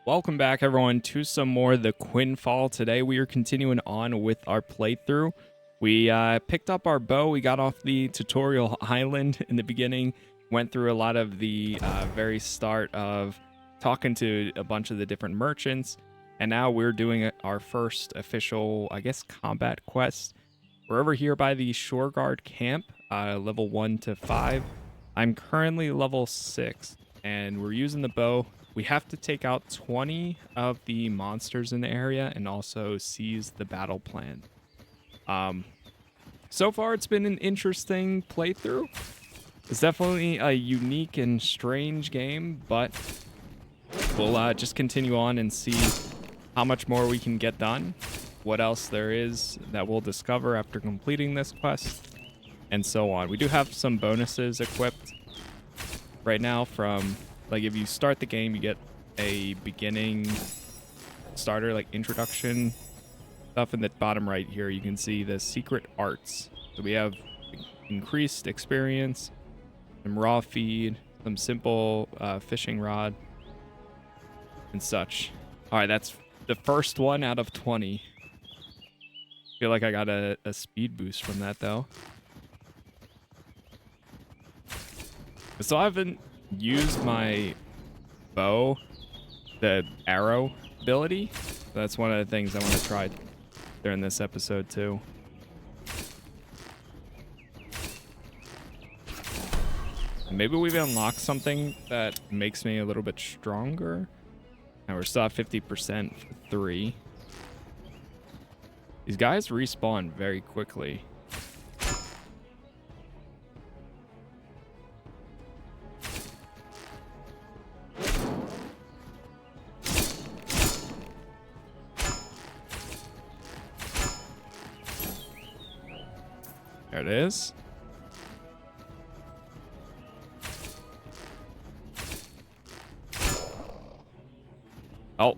Welcome back, everyone, to some more The Quinfall. Today, we are continuing on with our playthrough. We picked up our bow. We got off the tutorial island in the beginning, went through a lot of the very start of talking to a bunch of the different merchants, and now we're doing our first official, I guess, combat quest. We're over here by the shore guard camp, level 1 to 5. I'm currently level 6, and we're using the bow. We have to take out 20 of the monsters in the area and also seize the battle plan. So far, it's been an interesting playthrough. It's definitely a unique and strange game, but we'll just continue on and see how much more we can get done, what else there is that we'll discover after completing this quest, and so on. We do have some bonuses equipped right now from... Like, if you start the game, you get a beginning starter, like, introduction stuff. In the bottom right here, you can see the secret arts. So we have increased experience, some raw feed, some simple fishing rod, and such. All right, that's the first one out of 20. Feel like I got a speed boost from that, though. So I haven't used my bow, the arrow ability. That's one of the things I want to try during this episode too. Maybe we've unlocked something that makes me a little bit stronger. And we're still at 50% for 3. These guys respawn very quickly. There it is. Oh.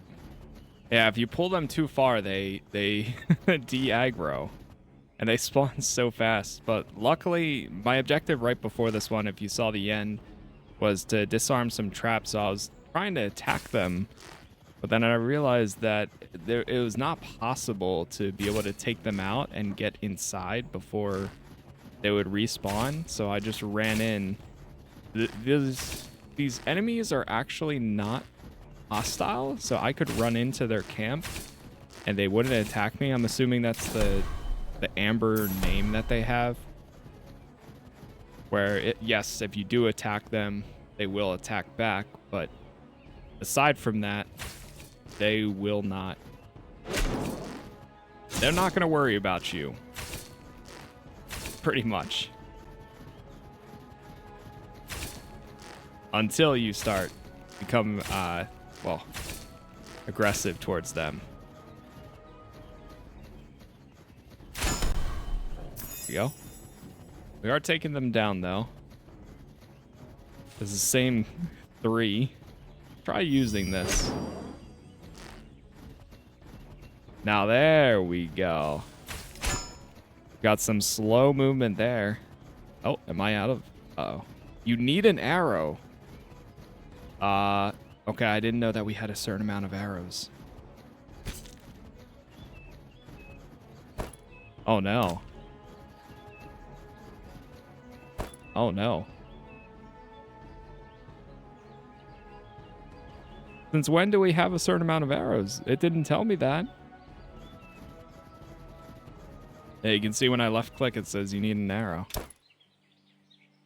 Yeah, if you pull them too far, they de-aggro. And they spawn so fast. But luckily, my objective right before this one, if you saw the end, was to disarm some traps. So I was trying to attack them. But then I realized that it was not possible to be able to take them out and get inside before they would respawn. So I just ran in. These enemies are actually not hostile, so I could run into their camp and they wouldn't attack me. I'm assuming that's the amber name that they have, where yes, if you do attack them, they will attack back, but aside from that, they will not. They're not going to worry about you. Pretty much. Until you start become, well, aggressive towards them. There we go. We are taking them down, though. It's the same 3. Try using this. Now there we go. Got some slow movement there. Oh, am I out of... Uh-oh. You need an arrow. Okay, I didn't know that we had a certain amount of arrows. Oh, no. Oh, no. Since when do we have a certain amount of arrows? It didn't tell me that. Yeah, you can see when I left click, it says you need an arrow.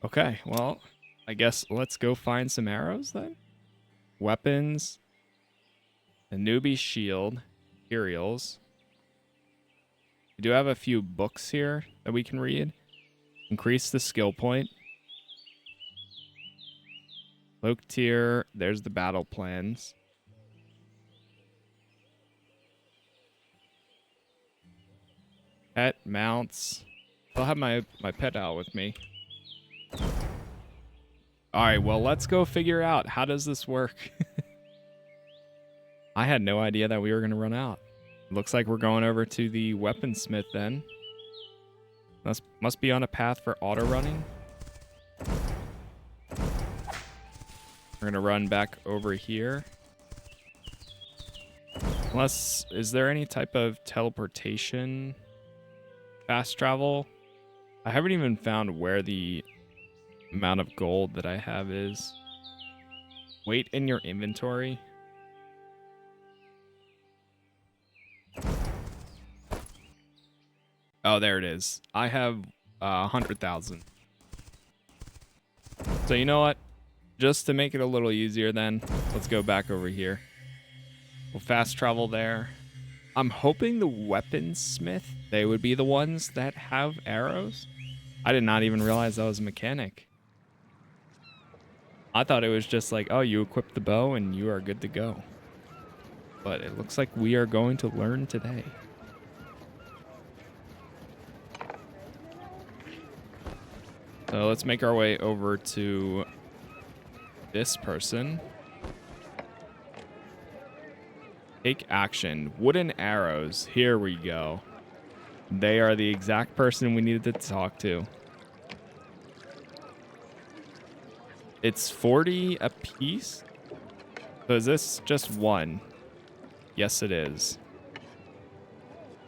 Okay, well, I guess let's go find some arrows then. Weapons. A newbie shield. Materials. We do have a few books here that we can read. Increase the skill point. Cloak tier. There's the battle plans. Pet mounts. I'll have my pet out with me. All right, well, let's go figure out how does this work. I had no idea that we were going to run out. Looks like we're going over to the weaponsmith then. Must be on a path for auto running. We're going to run back over here. Unless, is there any type of teleportation fast travel? I haven't even found where the amount of gold that I have is. Wait in your inventory. Oh, there it is. I have 100,000. So you know what? Just to make it a little easier then, let's go back over here. We'll fast travel there. I'm hoping the weaponsmith, they would be the ones that have arrows. I did not even realize that was a mechanic. I thought it was just like, oh, you equip the bow and you are good to go. But it looks like we are going to learn today. So let's make our way over to this person. Take action. Wooden arrows. Here we go. They are the exact person we needed to talk to. It's 40 a piece. So is this just one? Yes, it is.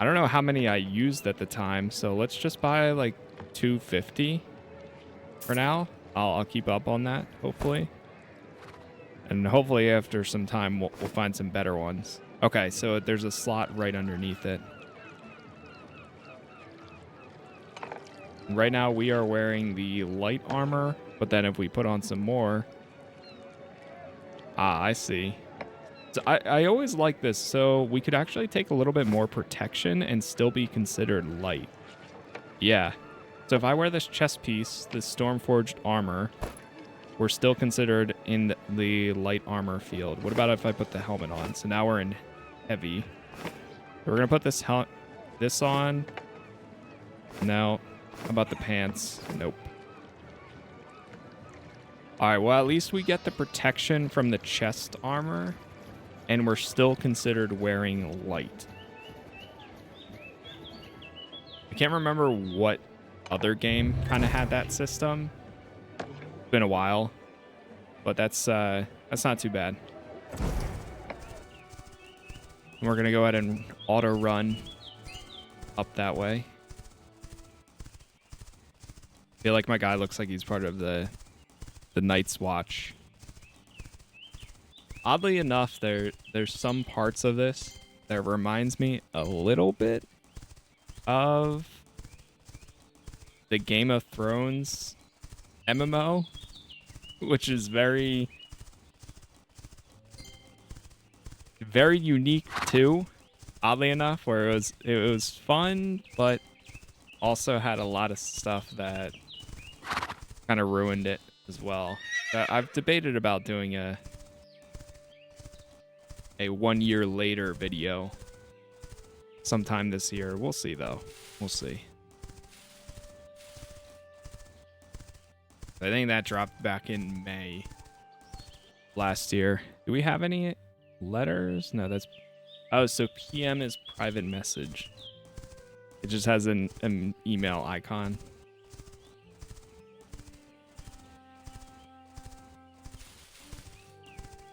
I don't know how many I used at the time, so let's just buy like 250 for now. I'll keep up on that, hopefully. And hopefully after some time, we'll find some better ones. Okay, so there's a slot right underneath it. Right now, we are wearing the light armor, but then if we put on some more... Ah, I see. So I always like this. So we could actually take a little bit more protection and still be considered light. Yeah. So if I wear this chest piece, this Stormforged armor, we're still considered in the light armor field. What about if I put the helmet on? So now we're in heavy. So we're going to put this on. No. How about the pants? Nope. All right, well, at least we get the protection from the chest armor, and we're still considered wearing light. I can't remember what other game kind of had that system. It's been a while, but that's not too bad. And we're gonna go ahead and auto run up that way. I feel like my guy looks like he's part of the Night's Watch. Oddly enough, there's some parts of this that reminds me a little bit of the Game of Thrones MMO, which is very, very unique too. Oddly enough, where it was fun, but also had a lot of stuff that kind of ruined it as well. I've debated about doing a 1 year later video sometime this year. We'll see though. We'll see. I think that dropped back in May last year. Do we have any letters? No, that's... Oh, so PM is private message. It just has an email icon.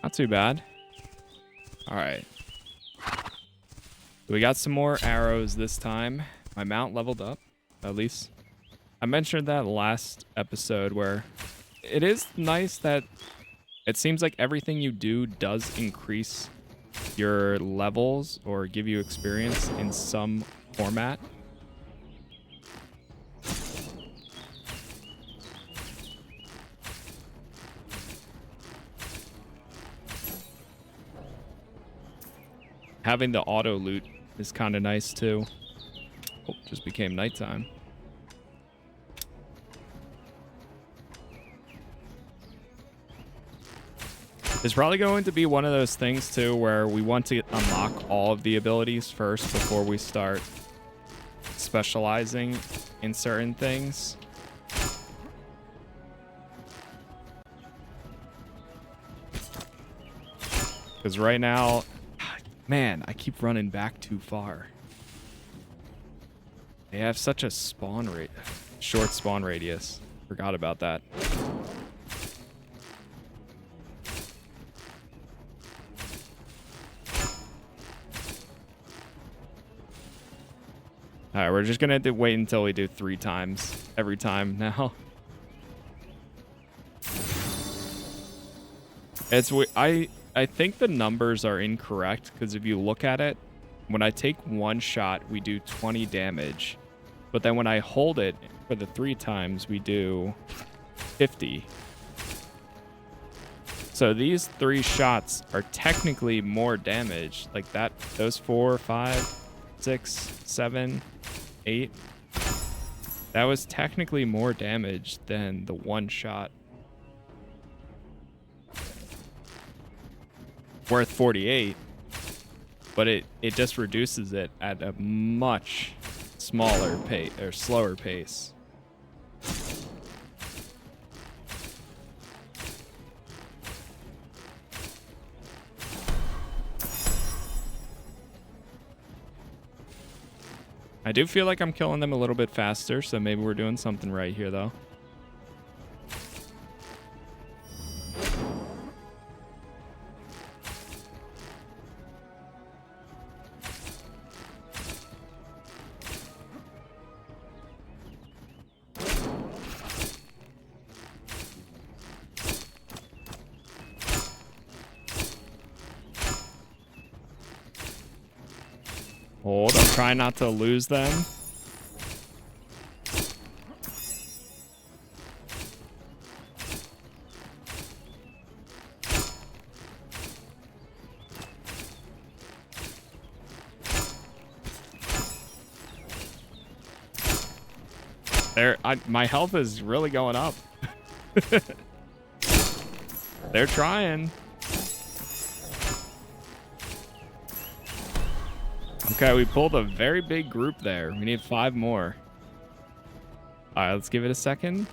Not too bad. All right. We got some more arrows this time. My mount leveled up, at least. I mentioned that last episode where it is nice that it seems like everything you do does increase your levels or give you experience in some format. Having the auto loot is kind of nice too. Oh, just became nighttime. It's probably going to be one of those things too where we want to unlock all of the abilities first before we start specializing in certain things. Because right now, man, I keep running back too far. They have such a short spawn radius. Forgot about that. All right, we're just gonna have to wait until we do 3 times every time now. I think the numbers are incorrect because if you look at it, when I take 1 shot, we do 20 damage. But then when I hold it for the 3 times, we do 50. So these 3 shots are technically more damage. Like that, those 4, 5, 6, 7, 8. That was technically more damage than the 1 shot. Worth 48, but it just reduces it at a much smaller pace or slower pace. I do feel like I'm killing them a little bit faster, so maybe we're doing something right here though. Hold, I'm trying not to lose them. My health is really going up. They're trying. Okay, we pulled a very big group there. We need 5 more. All right, let's give it a second.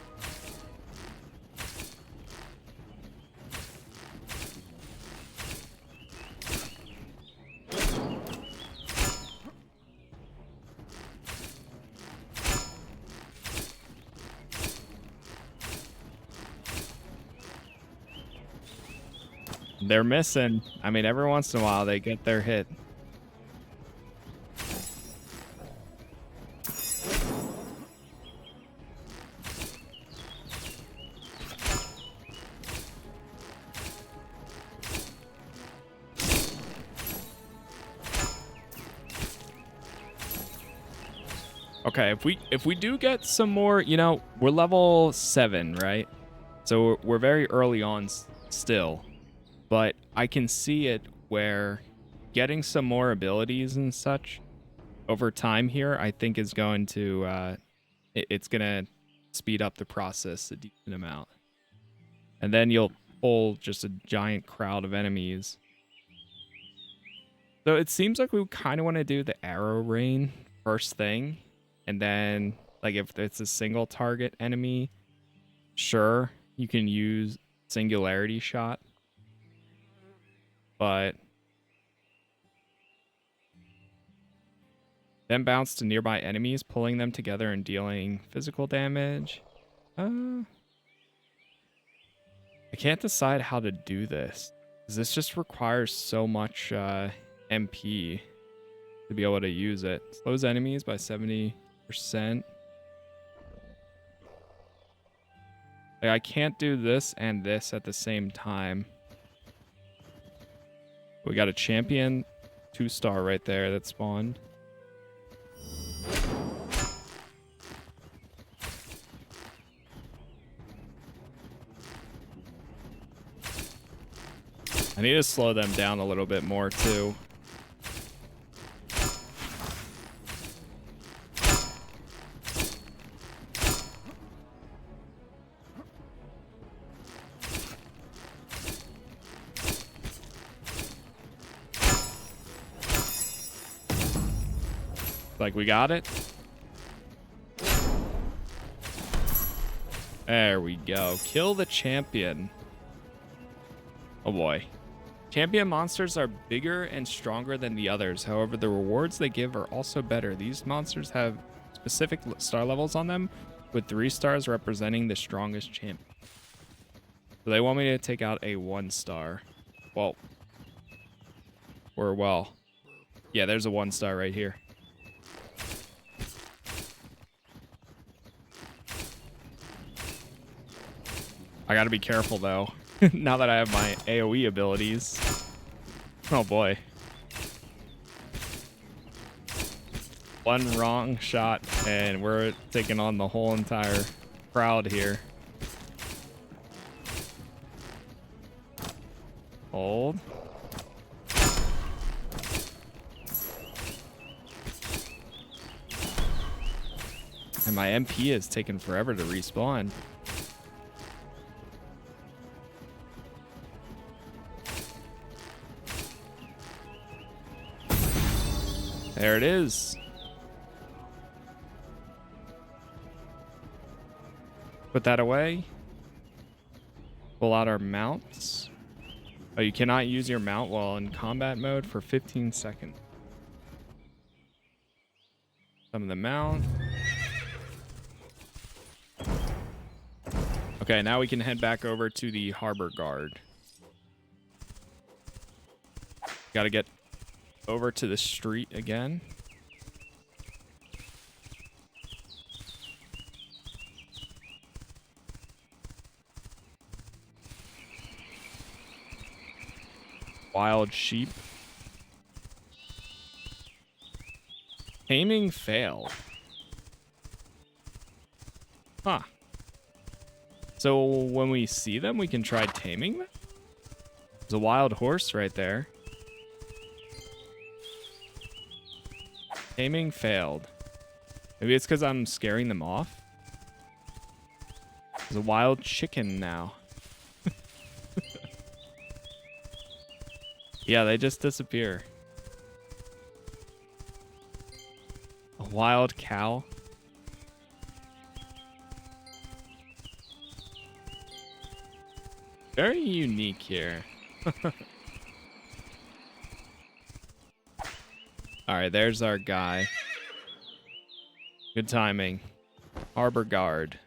They're missing. I mean, every once in a while they get their hit. Okay, if we do get some more, you know, we're level 7, right? So we're very early on still, but I can see it where getting some more abilities and such over time here, I think is going to, it's going to speed up the process a decent amount. And then you'll pull just a giant crowd of enemies. So it seems like we kind of want to do the arrow rain first thing. And then, like, if it's a single target enemy, sure, you can use singularity shot. But then bounce to nearby enemies, pulling them together and dealing physical damage. I can't decide how to do this, because this just requires so much MP to be able to use it. Slows enemies by 70%. Like, I can't do this and this at the same time. We got a champion 2-star right there that spawned. I need to slow them down a little bit more too. Like, we got it. There we go. Kill the champion. Oh boy. Champion monsters are bigger and stronger than the others. However, the rewards they give are also better. These monsters have specific star levels on them, with 3 stars representing the strongest champion. So they want me to take out a 1-star. Well. Yeah, there's a 1-star right here. I gotta be careful though. Now that I have my AoE abilities. Oh boy. One wrong shot and we're taking on the whole entire crowd here. Hold. And my MP is taking forever to respawn. There it is. Put that away. Pull out our mounts. Oh, you cannot use your mount while in combat mode for 15 seconds. Some of the mount. Okay, now we can head back over to the harbor guard. Gotta get over to the street again. Wild sheep. Taming failed. Huh. So when we see them, we can try taming them? There's a wild horse right there. Taming failed. Maybe it's because I'm scaring them off. There's a wild chicken now. Yeah, they just disappear. A wild cow. Very unique here. Alright, there's our guy. Good timing. Harbor guard.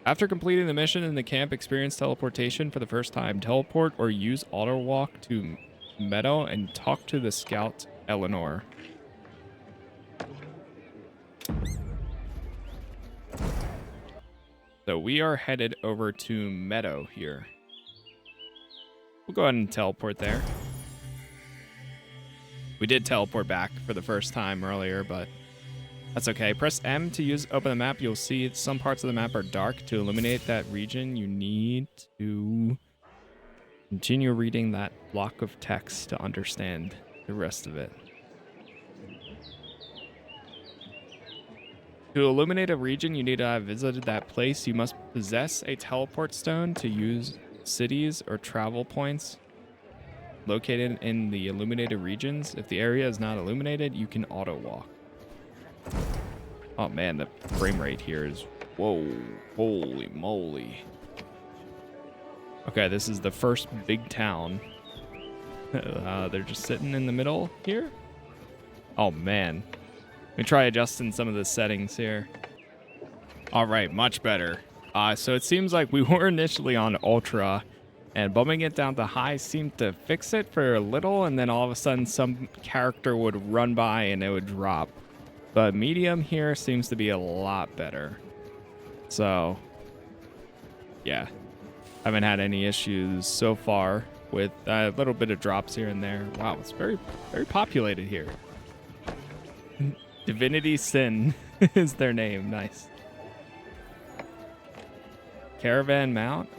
After completing the mission in the camp, experience teleportation for the first time. Teleport or use auto walk to Meadow and talk to the scout Eleanor. So we are headed over to Meadow here. We'll go ahead and teleport there. We did teleport back for the first time earlier, but that's okay. Press M to open the map. You'll see some parts of the map are dark. To illuminate that region, you need to continue reading that block of text to understand the rest of it. To illuminate a region, you need to have visited that place. You must possess a teleport stone to use cities or travel points located in the illuminated regions. If the area is not illuminated, you can auto walk. Oh man, the frame rate here is, whoa, holy moly. Okay, this is the first big town. They're just sitting in the middle here. Oh man. Let me try adjusting some of the settings here. All right, much better. So it seems like we were initially on ultra, and bumping it down to high seemed to fix it for a little, and then all of a sudden some character would run by and it would drop. But medium here seems to be a lot better. So, yeah. Haven't had any issues so far with a little bit of drops here and there. Wow, it's very, very populated here. Divinity Sin is their name. Nice. Caravan Mount.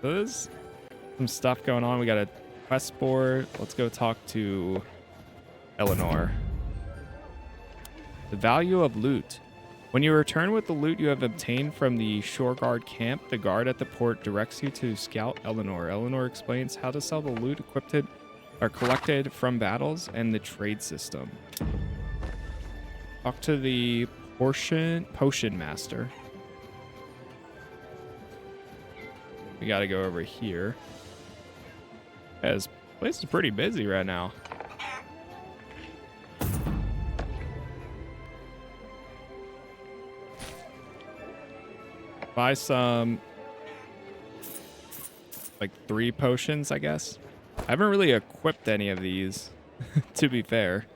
So there's some stuff going on. We got a quest board. Let's go talk to Eleanor. The value of loot. When you return with the loot you have obtained from the shore guard camp, the guard at the port directs you to Scout Eleanor. Eleanor explains how to sell the loot equipped or collected from battles and the trade system. Talk to the potion master. We gotta go over here. Yeah, this place is pretty busy right now. Buy some, like 3 potions, I guess. I haven't really equipped any of these, to be fair.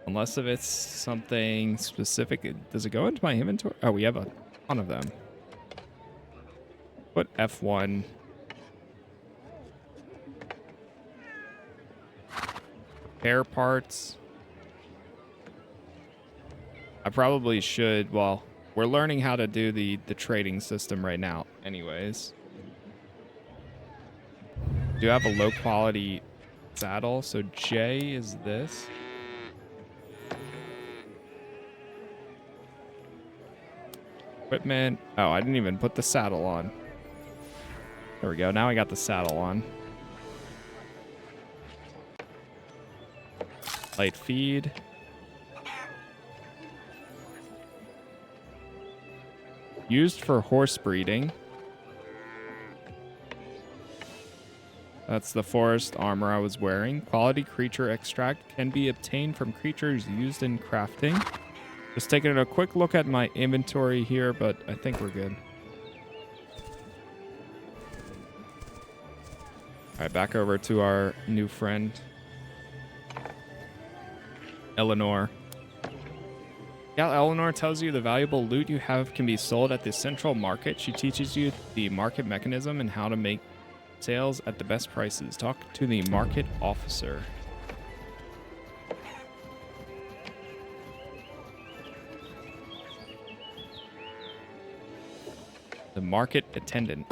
Unless if it's something specific. Does it go into my inventory? Oh, we have a ton of them. Put F1. Pair parts. I probably should, well, we're learning how to do the trading system right now anyways. Do have a low quality saddle, so J is this. Equipment. Oh, I didn't even put the saddle on. There we go. Now I got the saddle on. Light feed. Used for horse breeding. That's the forest armor I was wearing. Quality creature extract can be obtained from creatures used in crafting. Just taking a quick look at my inventory here, but I think we're good. All right, back over to our new friend, Eleanor. Yeah, Eleanor tells you the valuable loot you have can be sold at the central market. She teaches you the market mechanism and how to make sales at the best prices. Talk to the market officer. The market attendant.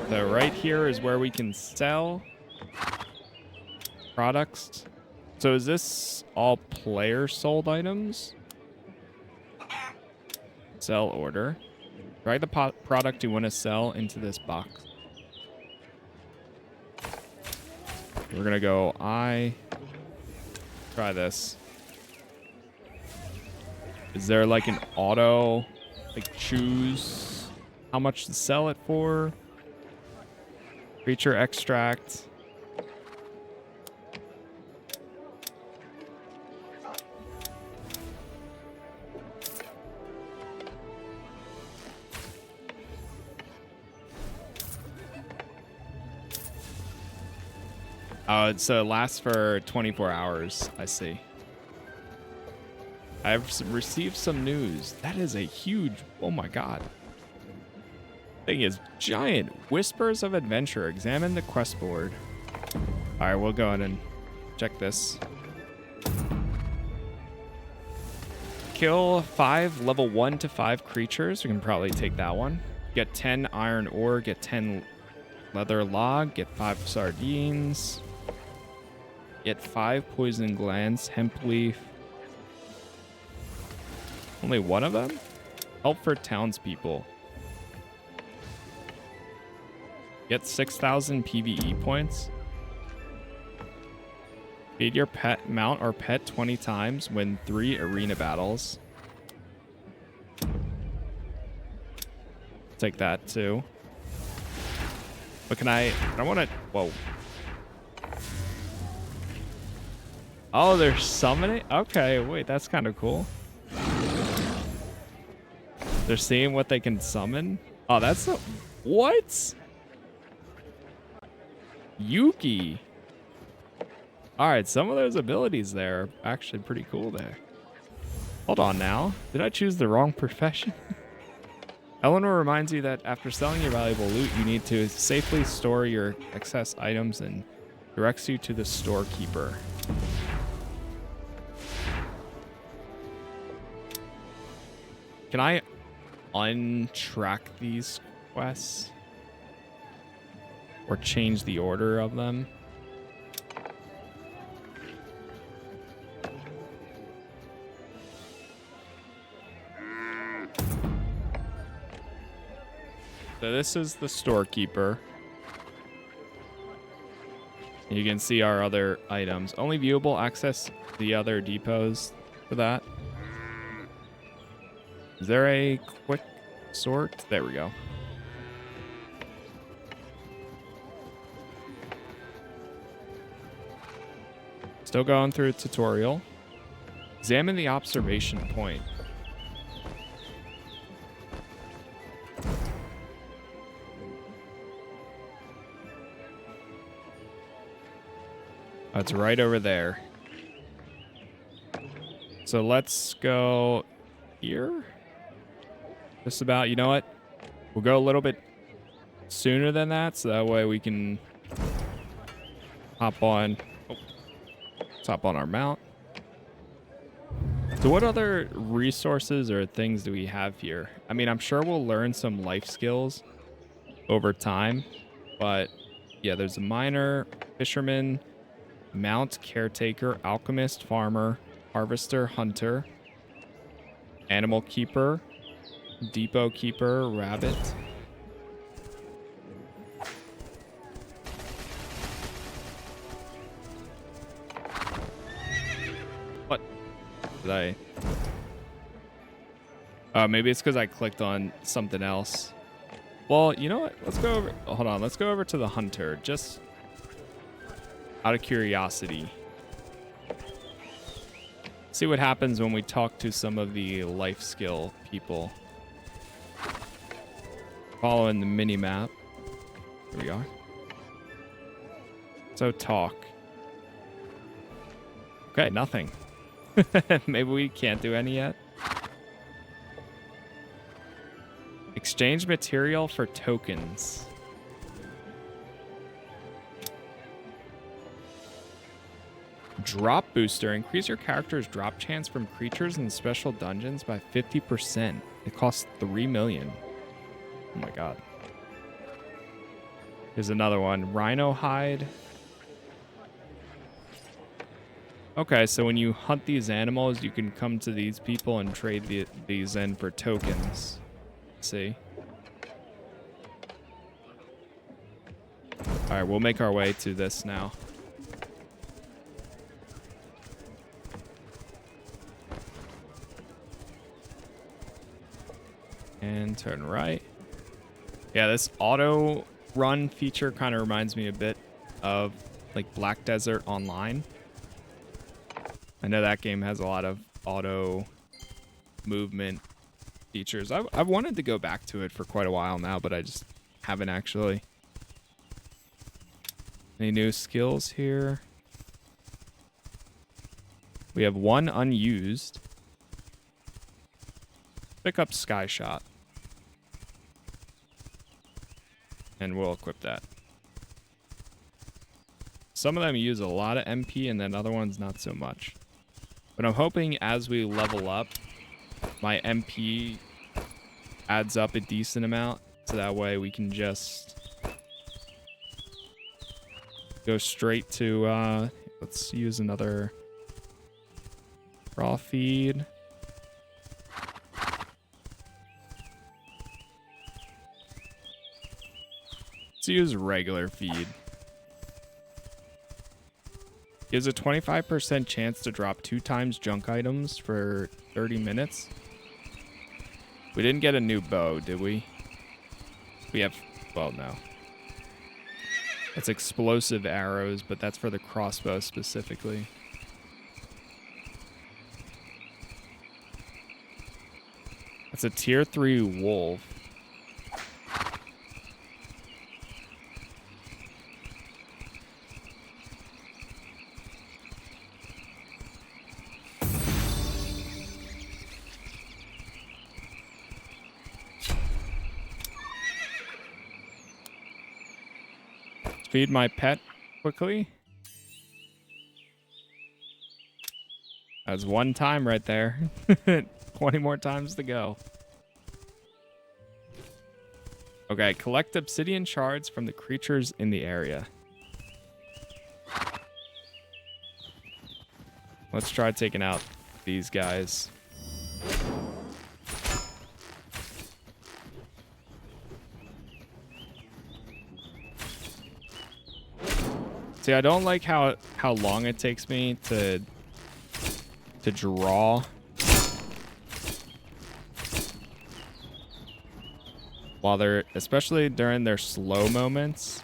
So right here is where we can sell products. So is this all player sold items? Sell order. Drag the product you want to sell into this box. We're going to go try this. Is there like an auto, like choose how much to sell it for? Creature extract. Oh, so it lasts for 24 hours. I see. I've received some news. That is a huge, oh my god. Thing is giant. Whispers of Adventure. Examine the quest board. All right, we'll go ahead and check this. Kill 5 level 1 to 5 creatures. We can probably take that one. Get 10 iron ore. Get 10 leather log. Get 5 sardines. Get 5 poison glands. Hemp leaf. Only one of them? Help for townspeople. Get 6,000 PvE points. Feed your pet, mount or pet 20 times. Win 3 arena battles. Take that too. But can I want to, whoa. Oh, they're summoning? Okay, wait, that's kind of cool. They're seeing what they can summon? Oh, that's a, what? Yuki. All right, some of those abilities there are actually pretty cool there. Hold on now. Did I choose the wrong profession? Eleanor reminds you that after selling your valuable loot, you need to safely store your excess items and directs you to the storekeeper. Can I untrack these quests? Or change the order of them? So this is the storekeeper. You can see our other items. Only viewable, access the other depots for that. Is there a quick sort? There we go. Still going through a tutorial. Examine the observation point. Oh, it's right over there. So let's go here. Just about, you know what? We'll go a little bit sooner than that, so that way we can hop on. Oh, let's hop on our mount. So what other resources or things do we have here? I mean, I'm sure we'll learn some life skills over time, but yeah, there's a miner, fisherman, mount, caretaker, alchemist, farmer, harvester, hunter, animal keeper, depot keeper, rabbit. What did I? Maybe it's because I clicked on something else. Well, you know what? Let's go over. Hold on. Let's go over to the hunter. Just out of curiosity. See what happens when we talk to some of the life skill people. Following the mini map. Here we are. So talk. Okay, nothing. Maybe we can't do any yet. Exchange material for tokens. Drop booster. Increase your character's drop chance from creatures in special dungeons by 50%. It costs 3 million. Oh my god. Here's another one. Rhino hide. Okay, so when you hunt these animals, you can come to these people and trade these in for tokens. See? All right, we'll make our way to this now. And turn right. Yeah, this auto run feature kind of reminds me a bit of like Black Desert Online. I know that game has a lot of auto movement features. I've wanted to go back to it for quite a while now, but I just haven't actually. Any new skills here? We have one unused. Pick up Sky Shot. And we'll equip that. Some of them use a lot of MP and then other ones not so much. But I'm hoping as we level up, my MP adds up a decent amount. So that way we can just go straight to, let's use another raw feed. Let's use regular feed. Gives a 25% chance to drop 2 times junk items for 30 minutes. We didn't get a new bow, did we? We have, well, no. That's explosive arrows, but that's for the crossbow specifically. That's a tier 3 wolf. Feed my pet quickly. That's one time right there. 20 more times to go. Okay, collect obsidian shards from the creatures in the area. Let's try taking out these guys. See, I don't like how long it takes me to draw. While they're, especially during their slow moments.